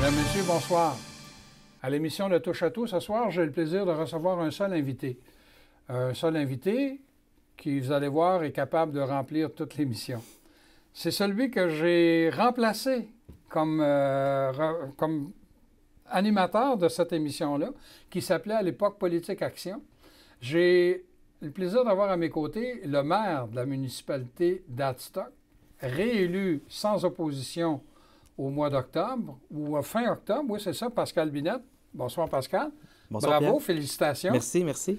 Mesdames, Messieurs, bonsoir. À l'émission de Touche à tout, ce soir, j'ai le plaisir de recevoir un seul invité. Un seul invité qui, vous allez voir, est capable de remplir toute l'émission. C'est celui que j'ai remplacé comme animateur de cette émission-là, qui s'appelait à l'époque Politique Action. J'ai le plaisir d'avoir à mes côtés le maire de la municipalité d'Adstock, réélu sans opposition au mois d'octobre, ou fin octobre, oui, c'est ça, Pascal Binette. Bonsoir, Pascal. Bonsoir, bravo, Pierre. Félicitations. Merci, merci.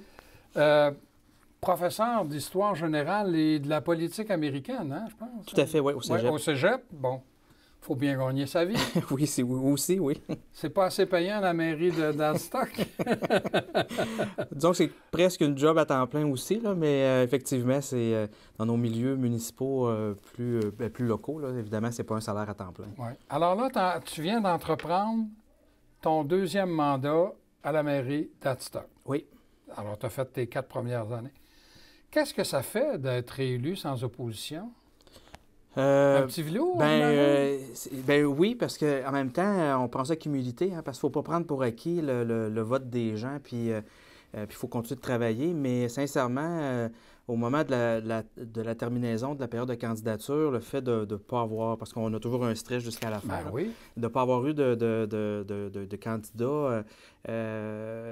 Professeur d'histoire générale et de la politique américaine, hein, je pense. Tout à fait, oui, au cégep. Ouais, au cégep, bon, il faut bien gagner sa vie. Oui, c'est aussi, oui. C'est pas assez payant la mairie d'Adstock. Disons que c'est presque une job à temps plein aussi, là, mais effectivement, c'est dans nos milieux municipaux plus locaux, là, évidemment, c'est pas un salaire à temps plein. Ouais. Alors là, tu viens d'entreprendre ton deuxième mandat à la mairie d'Adstock. Oui. Alors, tu as fait tes 4 premières années. Qu'est-ce que ça fait d'être réélu sans opposition? Un petit vélo? Ben oui, parce qu'en même temps, on prend ça avec humilité, hein, parce qu'il ne faut pas prendre pour acquis le vote des gens, puis il faut continuer de travailler. Mais sincèrement, au moment de la terminaison de la période de candidature, le fait de ne pas avoir, parce qu'on a toujours un stress jusqu'à la fin, oui. de ne pas avoir eu de candidat,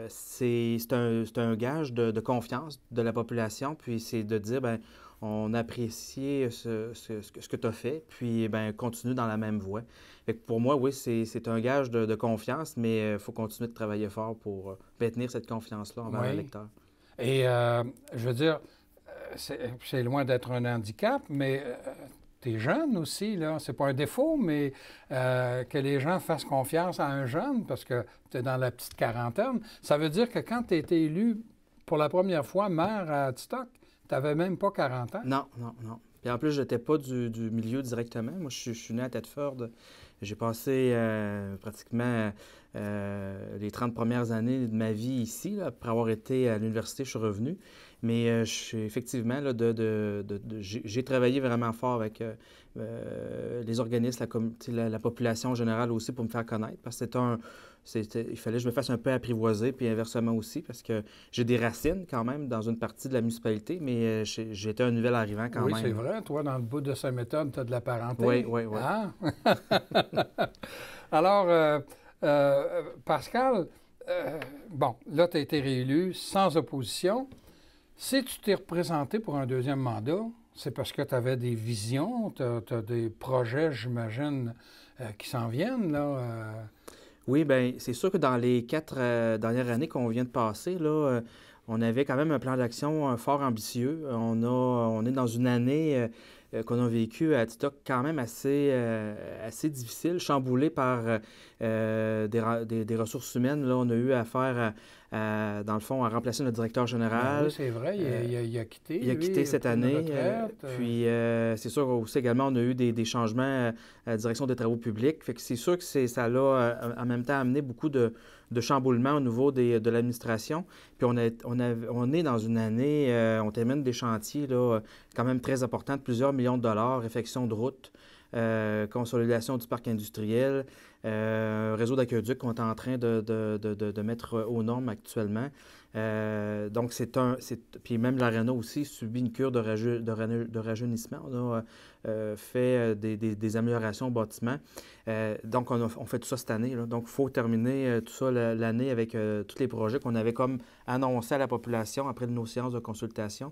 c'est un gage de confiance de la population, puis c'est de dire, bien, on apprécie ce que tu as fait, puis ben, continue dans la même voie. Fait que pour moi, oui, c'est un gage de confiance, mais il faut continuer de travailler fort pour maintenir cette confiance-là envers le lecteur. Et je veux dire, c'est loin d'être un handicap, mais tu es jeune aussi, là. C'est pas un défaut, mais que les gens fassent confiance à un jeune, parce que tu es dans la petite quarantaine, ça veut dire que quand tu as été élu pour la première fois maire à Adstock, tu n'avais même pas 40 ans? Non. Puis en plus, je n'étais pas du milieu directement. Moi, je suis né à Thetford. J'ai passé pratiquement les 30 premières années de ma vie ici. Là. Après avoir été à l'université, je suis revenu. Mais effectivement, là, j'ai travaillé vraiment fort avec les organismes, la population en général aussi pour me faire connaître. Parce que il fallait que je me fasse un peu apprivoiser, puis inversement aussi, parce que j'ai des racines quand même dans une partie de la municipalité, mais j'étais un nouvel arrivant quand même. Oui, c'est vrai. Toi, dans le bout de Saint-Méthode, tu as de la parenté. Oui. Ah? Alors, Pascal, bon, là, tu as été réélu sans opposition. Si tu t'es représenté pour un deuxième mandat, c'est parce que tu avais des visions, tu as des projets, j'imagine, qui s'en viennent, là. Oui, bien, c'est sûr que dans les 4 dernières années qu'on vient de passer, là, on avait quand même un plan d'action fort ambitieux. On est dans une année qu'on a vécue à Adstock quand même assez difficile, chamboulée par des ressources humaines. Là, on a eu affaire dans le fond, à remplacer notre directeur général. Oui, c'est vrai, il a quitté. Il a quitté cette année. Puis, c'est sûr aussi également, on a eu des changements à la direction des travaux publics. Fait que c'est sûr que ça l'a en même temps amené beaucoup de chamboulements au niveau de l'administration. Puis, on est dans une année, on termine des chantiers là, quand même très importants, de plusieurs millions de dollars, réfection de routes. Consolidation du parc industriel, réseau d'aqueduc qu'on est en train de mettre aux normes actuellement. Donc, puis même l'Arena aussi subit une cure de rajeunissement. On a fait des améliorations au bâtiment. Donc, on fait tout ça cette année. Là. Donc, il faut terminer tout ça l'année avec tous les projets qu'on avait comme annoncé à la population après nos séances de consultation.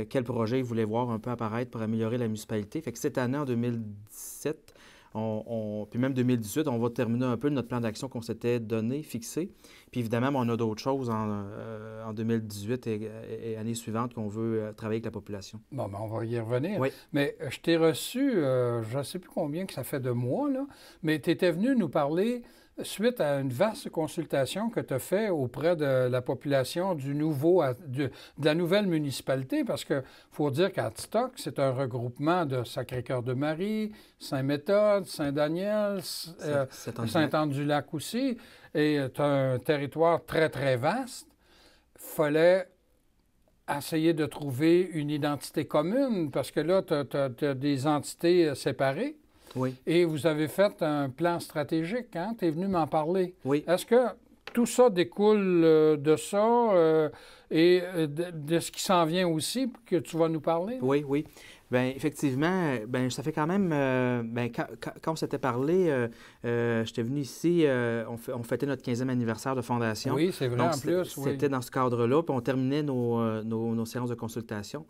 Quels projets ils voulaient voir un peu apparaître pour améliorer la municipalité. Fait que cette année, en 2017, puis même 2018, on va terminer un peu notre plan d'action qu'on s'était donné, fixé. Puis évidemment, on a d'autres choses en 2018 et années suivantes qu'on veut travailler avec la population. Bon, ben on va y revenir. Oui. Mais je t'ai reçu, je ne sais plus combien que ça fait de mois, là, mais tu étais venu nous parler suite à une vaste consultation que tu as fait auprès de la population de la nouvelle municipalité, parce qu'il faut dire qu'Adstock, c'est un regroupement de Sacré-Cœur-de-Marie, Saint-Méthode, Saint-Daniel, Saint-Anne-du-Lac aussi, et tu as un territoire très, très vaste. Il fallait essayer de trouver une identité commune, parce que là, tu as des entités séparées. Oui. Et vous avez fait un plan stratégique, hein? Tu es venu m'en parler. Oui. Est-ce que tout ça découle de ça et de ce qui s'en vient aussi, que tu vas nous parler? Oui, oui. Bien, effectivement, ben ça fait quand même, ben, quand on s'était parlé, j'étais venu ici, on fêtait notre 15e anniversaire de fondation. Oui, c'est vrai, donc, en plus, oui. C'était dans ce cadre-là, puis on terminait nos séances de consultation.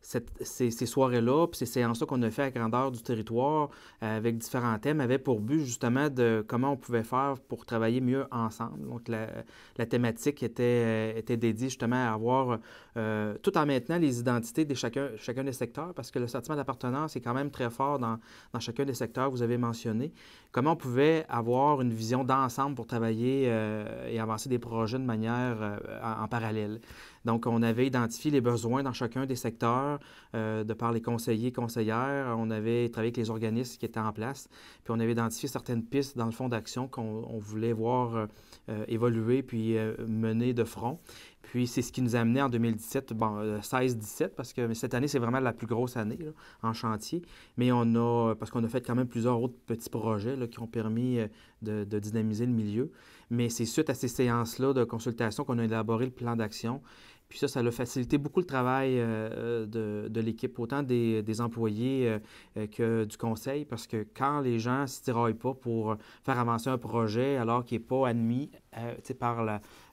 Ces soirées-là, puis ces séances-là qu'on a fait à grandeur du territoire avec différents thèmes avaient pour but justement de comment on pouvait faire pour travailler mieux ensemble. Donc, la thématique était dédiée justement à avoir, tout en maintenant les identités de chacun des secteurs, parce que le sentiment d'appartenance est quand même très fort dans chacun des secteurs que vous avez mentionnés. Comment on pouvait avoir une vision d'ensemble pour travailler et avancer des projets de manière en parallèle. Donc, on avait identifié les besoins dans chacun des secteurs de par les conseillers, conseillères. On avait travaillé avec les organismes qui étaient en place. Puis, on avait identifié certaines pistes dans le fond d'action qu'on voulait voir évoluer puis mener de front. Puis, c'est ce qui nous a amené en 2017, 16-17, parce que cette année, c'est vraiment la plus grosse année là, en chantier. Mais parce qu'on a fait quand même plusieurs autres petits projets là, qui ont permis de dynamiser le milieu. Mais c'est suite à ces séances-là de consultation qu'on a élaboré le plan d'action. Puis ça a facilité beaucoup le travail de l'équipe, autant des employés que du conseil, parce que quand les gens ne se tiraillent pas pour faire avancer un projet alors qu'il n'est pas admis par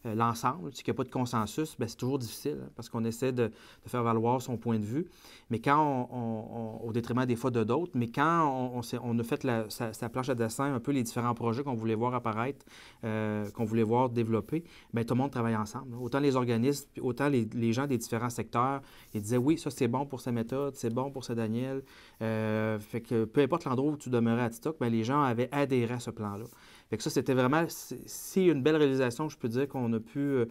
l'ensemble, qu'il n'y a pas de consensus, bien, c'est toujours difficile hein, parce qu'on essaie de faire valoir son point de vue, mais quand au détriment des fois de d'autres, mais quand on a fait sa planche à dessin, un peu les différents projets qu'on voulait voir apparaître, qu'on voulait voir développer, bien, tout le monde travaille ensemble. Là. Autant les organismes, autant les gens des différents secteurs, ils disaient oui, ça c'est bon pour sa méthode, c'est bon pour ce Daniel. Fait que peu importe l'endroit où tu demeurais à Atitok, bien, les gens avaient adhéré à ce plan-là. Fait que ça, c'était vraiment, si une belle réalisation, je peux dire, qu'on a pu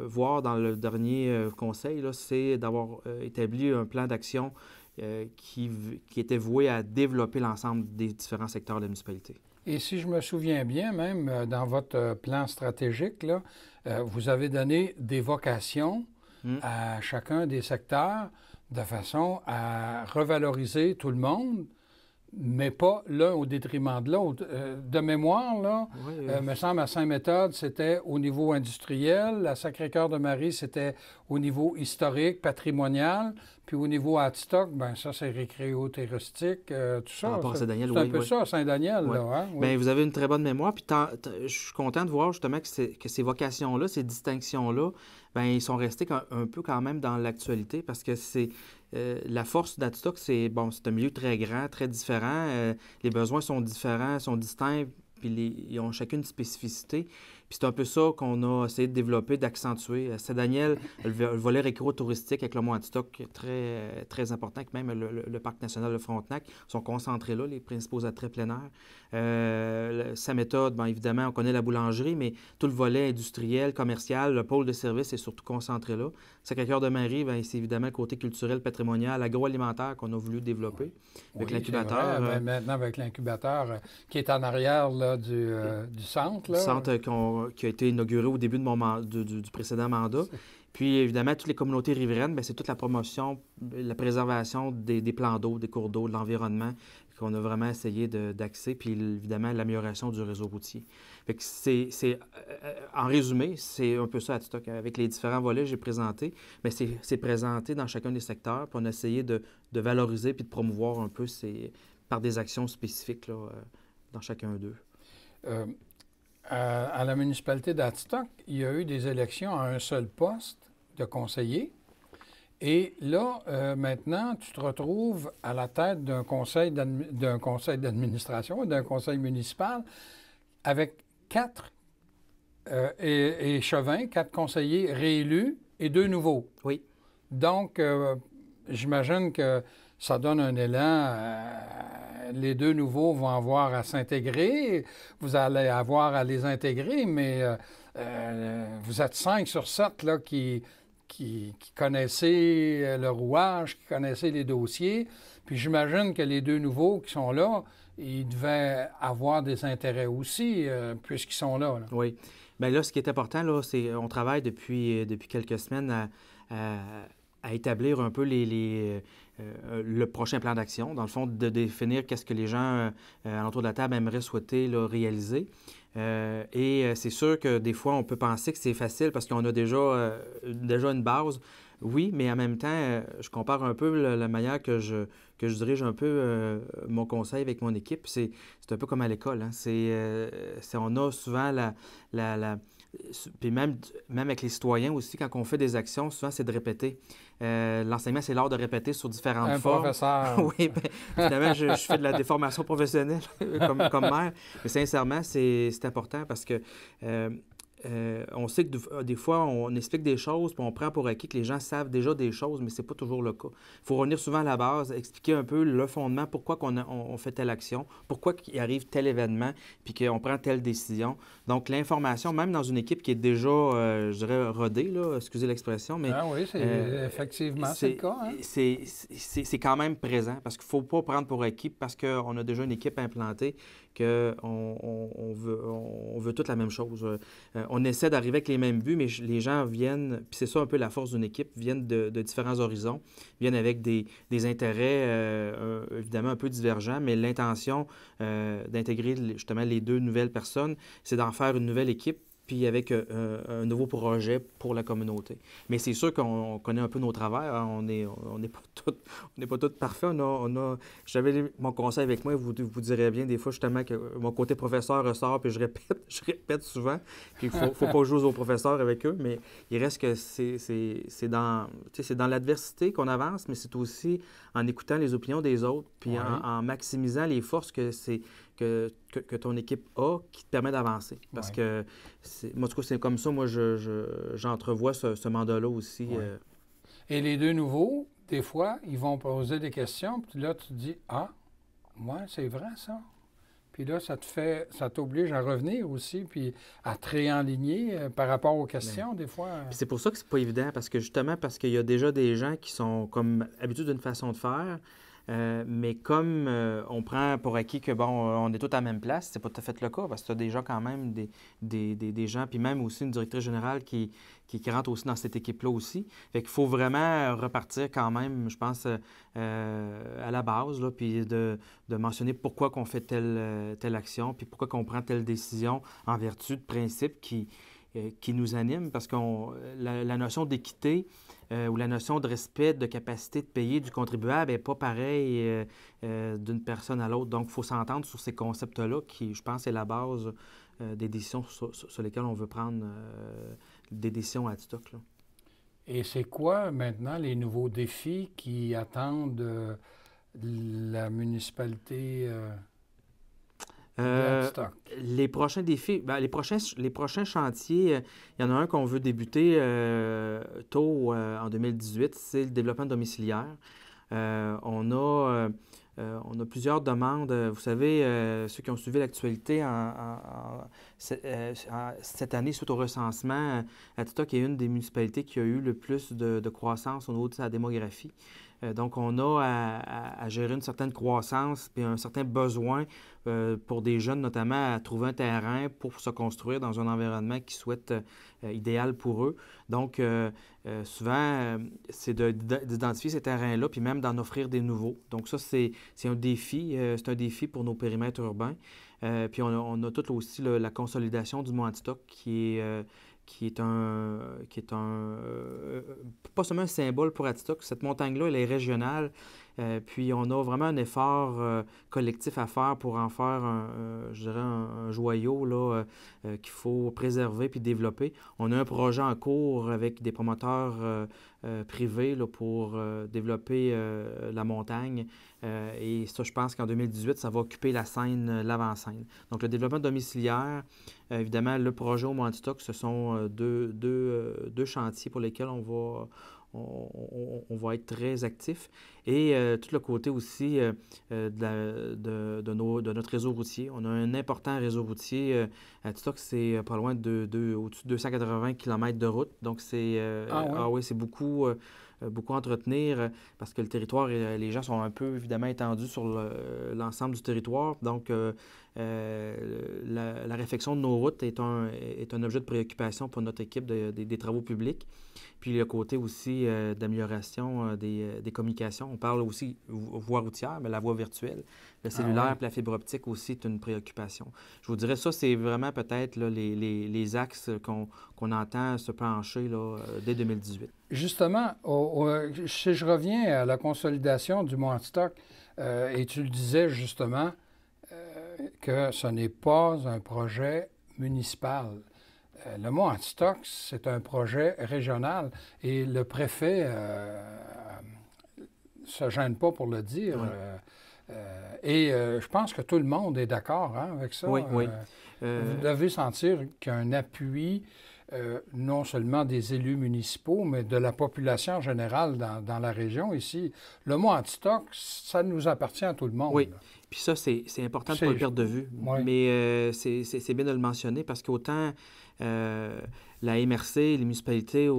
voir dans le dernier conseil, c'est d'avoir établi un plan d'action qui était voué à développer l'ensemble des différents secteurs de la municipalité. Et si je me souviens bien, même dans votre plan stratégique, là, vous avez donné des vocations à chacun des secteurs de façon à revaloriser tout le monde, mais pas l'un au détriment de l'autre. De mémoire, là, me semble, à Saint-Méthode, c'était au niveau industriel. À Sacré-Cœur-de-Marie, c'était au niveau historique, patrimonial. Puis au niveau Atitok, bien, ça, c'est récréo-touristique, tout ça. Par rapport à Saint-Daniel, c'est un peu ça, Saint-Daniel, là. Hein? Oui. Bien, vous avez une très bonne mémoire. Puis je suis content de voir justement que ces vocations-là, ces distinctions-là, bien, ils sont restés un peu quand même dans l'actualité parce que c'est... la force d'Atitok, c'est un milieu très grand, très différent. Les besoins sont différents, sont distincts, puis ils ont chacune une spécificité. Puis c'est un peu ça qu'on a essayé de développer, d'accentuer. Saint-Daniel, le volet récro-touristique avec le Mont Atitok, très, très important, que même le Parc national de Frontenac sont concentrés là, les principaux attraits plein air. Sa méthode, bien évidemment, on connaît la boulangerie, mais tout le volet industriel, commercial, le pôle de service est surtout concentré là. Sacré-Cœur-de-Marie, bien, c'est évidemment le côté culturel, patrimonial, agroalimentaire qu'on a voulu développer avec l'incubateur. Maintenant, avec l'incubateur qui est en arrière là, du centre. Là. Du centre qui a été inauguré au début de du précédent mandat. Puis, évidemment, toutes les communautés riveraines, bien, c'est toute la promotion, la préservation des plans d'eau, des cours d'eau, de l'environnement qu'on a vraiment essayé d'axer, puis évidemment, l'amélioration du réseau routier. Fait que en résumé, c'est un peu ça à Atitok. Avec les différents volets que j'ai présentés, bien, c'est présenté dans chacun des secteurs, puis on a essayé de valoriser puis de promouvoir un peu par des actions spécifiques là, dans chacun d'eux. À la municipalité d'Atitok, il y a eu des élections à un seul poste de conseiller. Et là, maintenant, tu te retrouves à la tête d'un conseil d'administration, d'un conseil municipal, avec 4 échevins, 4 conseillers réélus et 2 nouveaux. Oui. Donc, j'imagine que ça donne un élan. Les 2 nouveaux vont avoir à s'intégrer. Vous allez avoir à les intégrer, mais vous êtes 5 sur 7 là, qui connaissaient le rouage, qui connaissaient les dossiers. Puis j'imagine que les 2 nouveaux qui sont là, ils devaient avoir des intérêts aussi, puisqu'ils sont là. Oui. Bien là, ce qui est important, là, c'est qu'on travaille depuis quelques semaines à établir un peu le prochain plan d'action. Dans le fond, de définir qu'est-ce que les gens alentour de la table aimeraient souhaiter là, réaliser. Et c'est sûr que des fois, on peut penser que c'est facile parce qu'on a déjà une base. Oui, mais en même temps, je compare un peu la manière que je dirige un peu mon conseil avec mon équipe. C'est un peu comme à l'école. Hein. On a souvent puis même avec les citoyens aussi, quand on fait des actions, souvent, c'est de répéter. L'enseignement, c'est l'art de répéter sur différentes formes. Professeur. Oui, bien, finalement, je fais de la déformation professionnelle comme maire. Mais sincèrement, c'est important parce que on sait que des fois, on explique des choses, puis on prend pour acquis que les gens savent déjà des choses, mais ce n'est pas toujours le cas. Il faut revenir souvent à la base, expliquer un peu le fondement, pourquoi on fait telle action, pourquoi il arrive tel événement, puis qu'on prend telle décision. Donc, l'information, même dans une équipe qui est déjà, je dirais, rodée, là, excusez l'expression, mais... Ah oui, effectivement, c'est le cas. Hein? C'est quand même présent, parce qu'il ne faut pas prendre pour acquis, parce qu'on a déjà une équipe implantée, qu'on veut toute la même chose. On essaie d'arriver avec les mêmes buts, mais les gens viennent, puis c'est ça un peu la force d'une équipe, viennent de différents horizons, viennent avec des intérêts évidemment un peu divergents, mais l'intention d'intégrer justement les deux nouvelles personnes, c'est d'en faire une nouvelle équipe, puis avec un nouveau projet pour la communauté. Mais c'est sûr qu'on connaît un peu nos travers. Hein. On n'est pas tous parfaits. J'avais mon conseil avec moi, vous direz bien des fois justement que mon côté professeur ressort, puis je répète souvent. Puis il ne faut pas jouer aux professeurs avec eux, mais il reste que c'est dans l'adversité qu'on avance, mais c'est aussi en écoutant les opinions des autres, puis en maximisant les forces que ton équipe a qui te permet d'avancer. Parce que, moi, en tout cas, c'est comme ça, moi, j'entrevois ce mandat-là aussi. Ouais. Et les deux nouveaux, des fois, ils vont poser des questions, puis là, tu te dis, ah, ouais, c'est vrai, ça. Puis là, ça t'oblige à revenir aussi, puis à te réaligner par rapport aux questions, des fois. Puis c'est pour ça que c'est pas évident, parce qu'il y a déjà des gens qui sont comme habitués d'une façon de faire, mais comme on prend pour acquis que, bon, on est tous à la même place, c'est pas tout à fait le cas, parce que tu as déjà quand même des gens, puis même aussi une directrice générale qui rentre aussi dans cette équipe-là aussi. Fait qu'il faut vraiment repartir quand même, je pense, à la base, là, puis de mentionner pourquoi qu'on fait telle action, puis pourquoi qu'on prend telle décision en vertu de principes qui nous animent, parce que la notion d'équité ou la notion de respect, de capacité de payer du contribuable n'est pas pareille d'une personne à l'autre. Donc, il faut s'entendre sur ces concepts-là qui, je pense, est la base des décisions sur lesquelles on veut prendre des décisions à stock. Là. Et c'est quoi maintenant les nouveaux défis qui attendent la municipalité les prochains défis, bien, les prochains chantiers, il y en a un qu'on veut débuter tôt en 2018, c'est le développement domiciliaire. On a plusieurs demandes. Vous savez, ceux qui ont suivi l'actualité cette année, suite au recensement, Atitok est une des municipalités qui a eu le plus de croissance au niveau de sa démographie. Donc, on a à gérer une certaine croissance et un certain besoin pour des jeunes, notamment, à trouver un terrain pour se construire dans un environnement qu'ils souhaitent idéal pour eux. Donc, souvent, c'est d'identifier ces terrains-là, puis même d'en offrir des nouveaux. Donc, ça, c'est un défi. C'est un défi pour nos périmètres urbains. Puis, on a tout aussi la consolidation du Mont Atitok qui est pas seulement un symbole pour Atitok. Cette montagne-là, elle est régionale. Puis on a vraiment un effort collectif à faire pour en faire, je dirais, un joyau là, qu'il faut préserver puis développer. On a un projet en cours avec des promoteurs privés là, pour développer la montagne. Et ça, je pense qu'en 2018, ça va occuper la scène, l'avant-scène. Donc, le développement domiciliaire, évidemment, le projet au Mont Atitok, ce sont deux chantiers pour lesquels on va être très actifs. Et tout le côté aussi de notre réseau routier. On a un important réseau routier. Atitok, c'est pas loin au-dessus de 280 km de route. Donc, c'est c'est beaucoup à entretenir parce que le territoire, les gens sont un peu évidemment étendus sur l'ensemble du territoire. Donc, la réfection de nos routes est un objet de préoccupation pour notre équipe des travaux publics. Puis le côté aussi d'amélioration des communications. On parle aussi voie routière, mais la voie virtuelle. Le cellulaire puis la fibre optique aussi est une préoccupation. Je vous dirais ça, c'est vraiment peut-être là, les axes qu'on entend se pencher là, dès 2018. Justement, si je reviens à la consolidation du mont Antioch, et tu le disais justement que ce n'est pas un projet municipal. Le mont Antioch, c'est un projet régional et le préfet se gêne pas pour le dire. Oui. Je pense que tout le monde est d'accord avec ça. Oui, oui. Vous devez sentir qu'il y a un appui non seulement des élus municipaux, mais de la population générale dans la région ici. Le mont Antioch, ça nous appartient à tout le monde. Oui. Là. Puis ça, c'est important de ne pas le perdre de vue. Oui. Mais c'est bien de le mentionner parce qu'autant la MRC, les municipalités,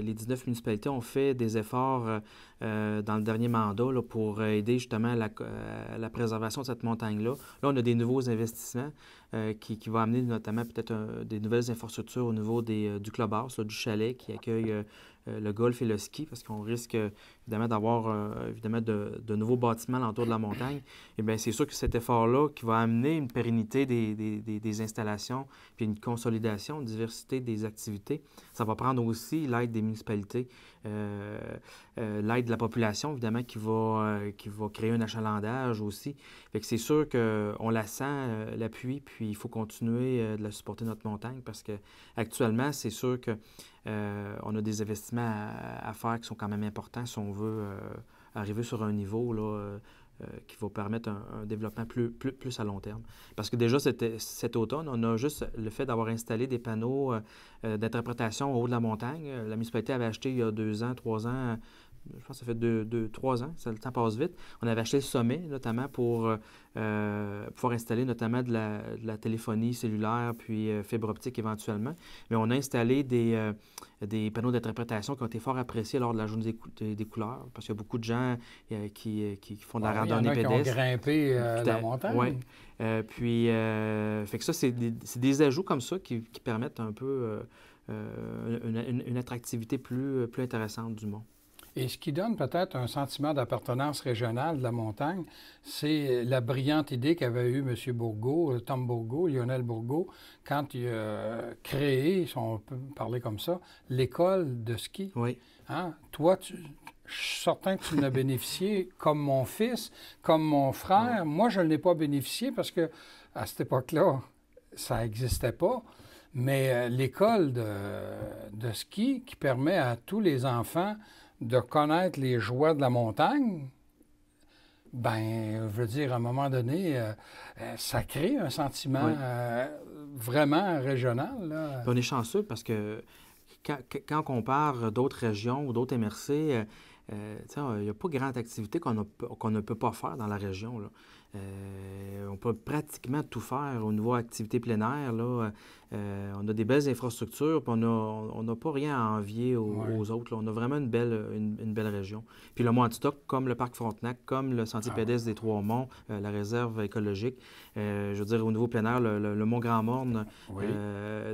les 19 municipalités ont fait des efforts dans le dernier mandat là, pour aider justement à la préservation de cette montagne-là. Là, on a des nouveaux investissements qui vont amener notamment peut-être des nouvelles infrastructures au niveau du clubhouse, là, du chalet qui accueille le golf et le ski, parce qu'on risque évidemment d'avoir évidemment de nouveaux bâtiments alentour de la montagne. Eh bien, c'est sûr que cet effort-là qui va amener une pérennité des installations, puis une consolidation, une diversité des activités, ça va prendre aussi l'aide des municipalités, l'aide de la population, évidemment, qui va créer un achalandage aussi. Fait que c'est sûr qu'on la sent, l'appui, puis il faut continuer de la supporter notre montagne, parce qu'actuellement, c'est sûr que on a des investissements à faire qui sont quand même importants si on veut arriver sur un niveau là, qui va permettre un développement plus à long terme. Parce que déjà, cet automne, on a juste le fait d'avoir installé des panneaux d'interprétation au haut de la montagne. La municipalité avait acheté il y a 2 ans, 3 ans, je pense que ça fait 3 ans, le temps passe vite. On avait acheté le sommet, notamment pour pouvoir installer notamment de la téléphonie cellulaire, puis fibre optique éventuellement. Mais on a installé des panneaux d'interprétation qui ont été fort appréciés lors de la journée des couleurs, parce qu'il y a beaucoup de gens qui font de la randonnée pédestre. Il y en a qui ont grimpé la montagne. Oui. Puis, fait que ça, c'est des ajouts comme ça qui permettent un peu une attractivité plus intéressante du mont. Et ce qui donne peut-être un sentiment d'appartenance régionale de la montagne, c'est la brillante idée qu'avait eue M. Bourgault, Tom Bourgault, Lionel Bourgault, quand il a créé, si on peut parler comme ça, l'école de ski. Oui. Hein? Toi, je suis certain que tu en as bénéficié, comme mon fils, comme mon frère. Oui. Moi, je ne l'ai pas bénéficié parce que à cette époque-là, ça n'existait pas. Mais l'école de ski qui permet à tous les enfants de connaître les joies de la montagne, bien, je veux dire, à un moment donné, ça crée un sentiment vraiment régional. Là. On est chanceux parce que quand on compare d'autres régions ou d'autres MRC, il n'y a pas grande activité qu'on ne peut pas faire dans la région. Là. On peut pratiquement tout faire au niveau activité plein air. Là. On a des belles infrastructures, puis on n'a pas rien à envier aux autres. Là. On a vraiment une belle région. Puis le mont Antioch, comme le parc Frontenac, comme le sentier pédestre des Trois-Monts, la réserve écologique, je veux dire, au niveau plein air, le mont Grand-Morne. Oui.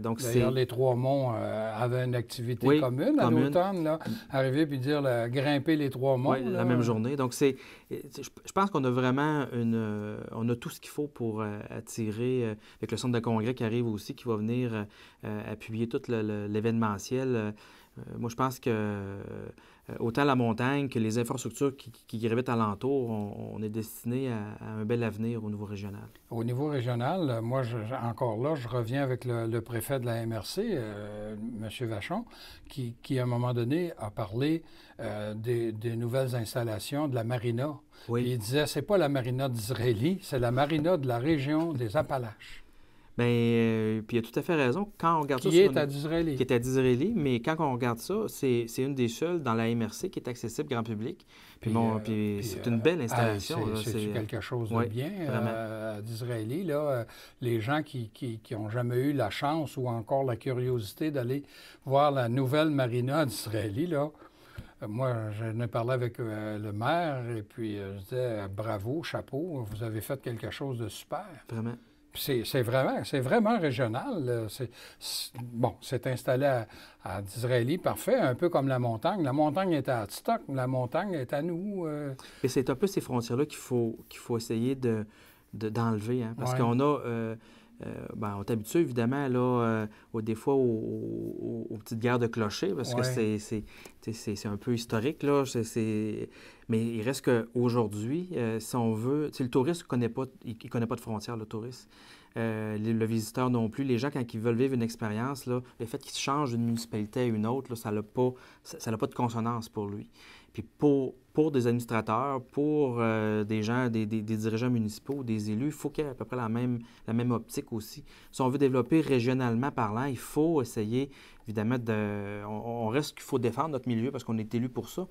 D'ailleurs, les Trois-Monts avaient une activité commune à l'automne, là, arriver puis dire grimper les Trois-Monts. Oui, la même journée. Donc, je pense qu'on a vraiment on a tout ce qu'il faut pour attirer, avec le centre de congrès qui arrive aussi, qui va venir appuyer tout l'événementiel. Moi, je pense que autant la montagne que les infrastructures qui gravitent alentour, on est destiné à un bel avenir au niveau régional. Au niveau régional, moi, encore là, je reviens avec le préfet de la MRC, M. Vachon, qui, à un moment donné, a parlé des nouvelles installations de la marina. Oui. Et il disait, c'est pas la marina d'Israélie, c'est la marina de la région des Appalaches. Bien, puis il a tout à fait raison. Quand on regarde qui est à Disraeli. Qui est à Disraeli, mais quand on regarde ça, c'est une des seules dans la MRC qui est accessible grand public. Puis c'est une belle installation. C'est quelque chose de bien à Disraeli. Là, les gens qui n'ont jamais eu la chance ou encore la curiosité d'aller voir la nouvelle marina d'Israéli, là, moi, j'en ai parlé avec le maire et puis je disais bravo, chapeau, vous avez fait quelque chose de super. Vraiment. C'est vraiment régional. Bon, c'est installé à Disraeli, parfait, un peu comme la montagne. La montagne est à Hadstock, la montagne est à nous. Et c'est un peu ces frontières-là qu'il faut essayer d'enlever, hein, parce qu'on a... on est habitué, évidemment, là, des fois, aux petites guerres de clochers, parce que c'est un peu historique, là. Mais il reste qu'aujourd'hui, si on veut... Le touriste il connaît pas de frontières, le touriste. Le visiteur non plus. Les gens, quand ils veulent vivre une expérience, là, le fait qu'ils changent d'une municipalité à une autre, là, ça n'a pas de consonance pour lui. Puis pour des administrateurs, pour des gens, des dirigeants municipaux, des élus, il faut qu'il y ait à peu près la même optique aussi. Si on veut développer régionalement parlant, il faut essayer, évidemment, on reste qu'il faut défendre notre milieu parce qu'on est élu pour ça,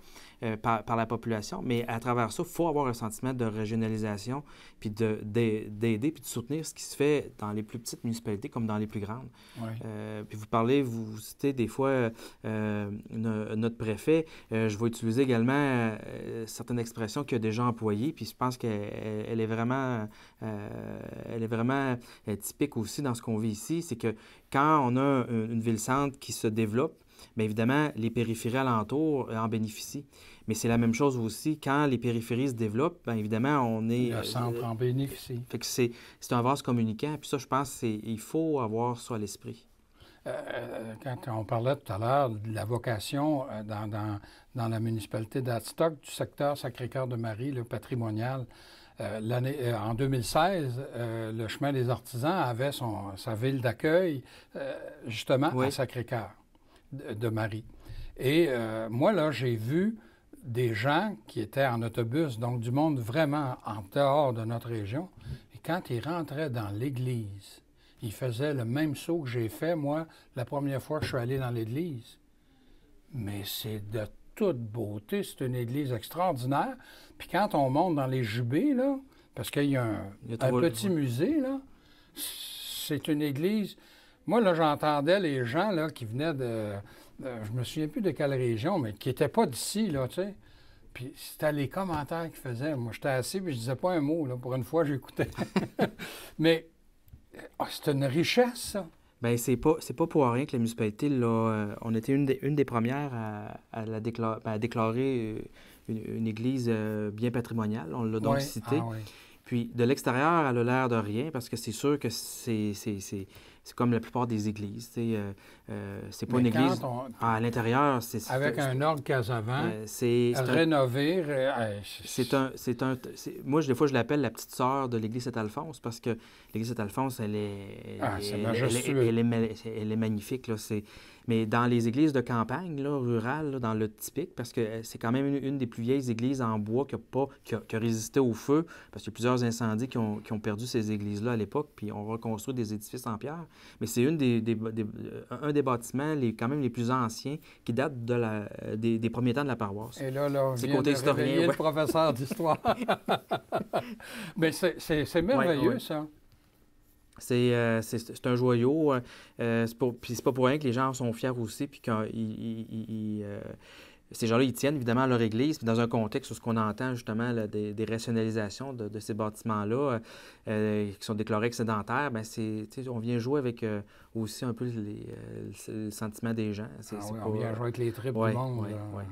par la population, mais à travers ça, il faut avoir un sentiment de régionalisation, puis d'aider, puis de soutenir ce qui se fait dans les plus petites municipalités comme dans les plus grandes. Puis vous citez des fois notre préfet. Je vais utiliser également certaines expressions qu'il a déjà employées, puis je pense qu'elle est vraiment, typique aussi dans ce qu'on vit ici. C'est que quand on a une ville-centre qui se développe, bien évidemment, les périphéries alentours en bénéficient. Mais c'est la même chose aussi, quand les périphéries se développent, bien évidemment, on est... Le centre en bénéficie. Fait que c'est un vase communicant. Puis ça, je pense qu'il faut avoir ça à l'esprit. Quand on parlait tout à l'heure de la vocation dans la municipalité d'Hadstock, du secteur Sacré-Cœur de Marie, le patrimonial, en 2016, le Chemin des Artisans avait sa ville d'accueil, justement, à Sacré-Cœur de Marie. Et moi, là, j'ai vu des gens qui étaient en autobus, donc du monde vraiment en dehors de notre région, et quand ils rentraient dans l'église, ils faisaient le même saut que j'ai fait, moi, la première fois que je suis allé dans l'église. Mais c'est de toute beauté, c'est une église extraordinaire. Puis quand on monte dans les jubés, là, parce qu'il y a un petit musée, là, c'est une église... Moi, là, j'entendais les gens, là, qui venaient je me souviens plus de quelle région, mais qui n'étaient pas d'ici, là, tu sais. Puis c'était les commentaires qu'ils faisaient. Moi, j'étais assis, puis je disais pas un mot, là. Pour une fois, j'écoutais. Mais c'est une richesse, ça. Bien, c'est pas pour rien que la municipalité, là, on était une des premières à déclarer une église bien patrimoniale. On l'a donc cité. Ah, oui. Puis, de l'extérieur, elle a l'air de rien, parce que c'est sûr que c'est comme la plupart des églises. C'est pas une église... à l'intérieur, c'est... Avec un ordre Casavant, rénové... Moi, des fois, je l'appelle la petite sœur de l'église Saint-Alphonse, parce que l'église Saint-Alphonse, elle est magnifique. Là. Mais dans les églises de campagne, là, rurales, là, dans le typique, parce que c'est quand même une des plus vieilles églises en bois qui a résisté au feu, parce qu'il y a plusieurs incendies qui ont perdu ces églises-là à l'époque, puis on reconstruit des édifices en pierre. Mais c'est un des bâtiments quand même les plus anciens qui datent des premiers temps de la paroisse. Et là on vient de réveiller le professeur d'histoire. Mais c'est merveilleux, ça. C'est un joyau. Puis c'est pas pour rien que les gens sont fiers aussi, puis ces gens-là, ils tiennent évidemment à leur église, puis dans un contexte où ce qu'on entend justement là, des rationalisations de ces bâtiments-là qui sont déclarés excédentaires, bien, on vient jouer avec aussi un peu le sentiment des gens. On vient jouer avec les tripes du monde. Oui.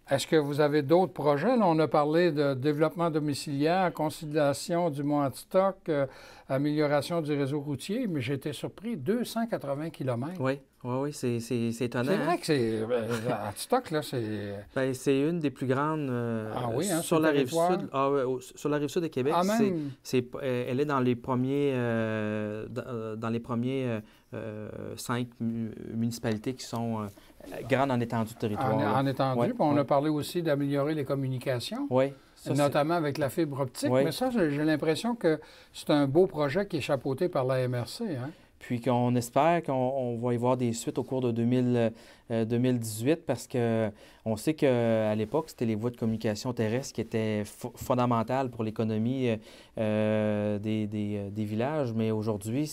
Est-ce que vous avez d'autres projets? Là, on a parlé de développement domiciliaire, conciliation du Mont-Hadstock, amélioration du réseau routier, mais j'ai été surpris, 280 km. Oui, c'est étonnant. C'est vrai que c'est... Hadstock, là, c'est... Bien, c'est une des plus grandes... sur la rive sud. Sur la rive sud de Québec, elle est dans les premiers 5 municipalités qui sont grandes en étendue de territoire. En étendue, puis on a parlé aussi d'améliorer les communications. Oui. Notamment avec la fibre optique. Oui. Mais ça, j'ai l'impression que c'est un beau projet qui est chapeauté par la MRC. Hein? Puis qu'on espère qu'on va y voir des suites au cours de 2018 parce qu'on sait qu'à l'époque, c'était les voies de communication terrestres qui étaient fondamentales pour l'économie des villages. Mais aujourd'hui,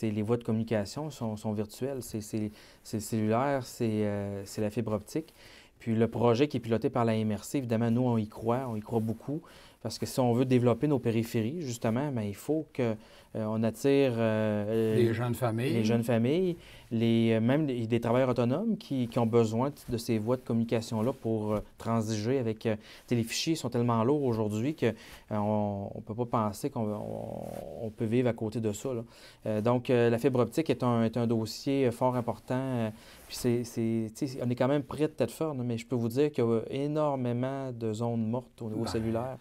les voies de communication sont virtuelles. C'est le cellulaire, c'est la fibre optique. Puis le projet qui est piloté par la MRC, évidemment, nous, on y croit beaucoup. Parce que si on veut développer nos périphéries, justement, bien, il faut qu'on attire les jeunes familles. Les jeunes familles, même des travailleurs autonomes qui ont besoin de ces voies de communication-là pour transiger avec... les fichiers sont tellement lourds aujourd'hui qu'on ne peut pas penser qu'on peut vivre à côté de ça, là. Donc, la fibre optique est un dossier fort important. Puis on est quand même près de Thetford, mais je peux vous dire qu'il y a énormément de zones mortes au niveau cellulaire.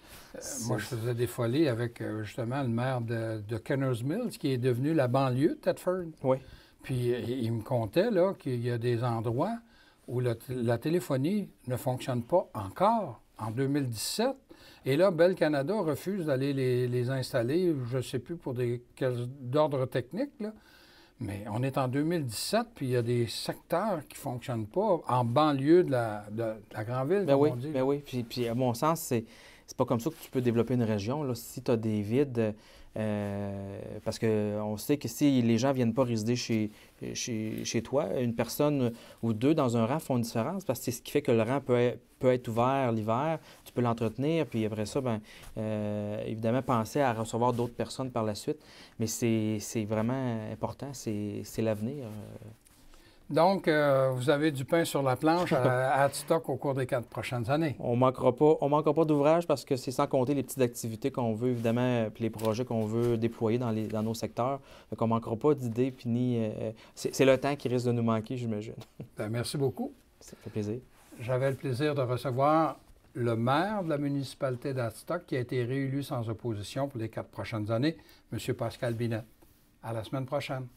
Moi, je faisais des folies avec justement le maire de Kenners Mills, qui est devenu la banlieue de Thetford. Oui. Puis il me contait là qu'il y a des endroits où la téléphonie ne fonctionne pas encore en 2017. Et là, Bell Canada refuse d'aller les installer, je ne sais plus pour d'ordre technique, là. Mais on est en 2017, puis il y a des secteurs qui ne fonctionnent pas en banlieue de la grande ville, comme on dit. Ben oui, puis à mon sens, c'est pas comme ça que tu peux développer une région. Là. Si tu as des vides, parce qu'on sait que si les gens ne viennent pas résider chez toi, une personne ou deux dans un rang font une différence, parce que c'est ce qui fait que le rang peut être ouvert l'hiver, tu peux l'entretenir, puis après ça, évidemment, penser à recevoir d'autres personnes par la suite. Mais c'est vraiment important, c'est l'avenir. Donc, vous avez du pain sur la planche à Adstock au cours des 4 prochaines années. On manquera pas d'ouvrage parce que c'est sans compter les petites activités qu'on veut, évidemment, puis les projets qu'on veut déployer dans nos secteurs. Donc, on ne manquera pas d'idées, puis c'est le temps qui risque de nous manquer, j'imagine. Merci beaucoup. Ça fait plaisir. J'avais le plaisir de recevoir le maire de la municipalité d'Adstock qui a été réélu sans opposition pour les 4 prochaines années, M. Pascal Binette. À la semaine prochaine.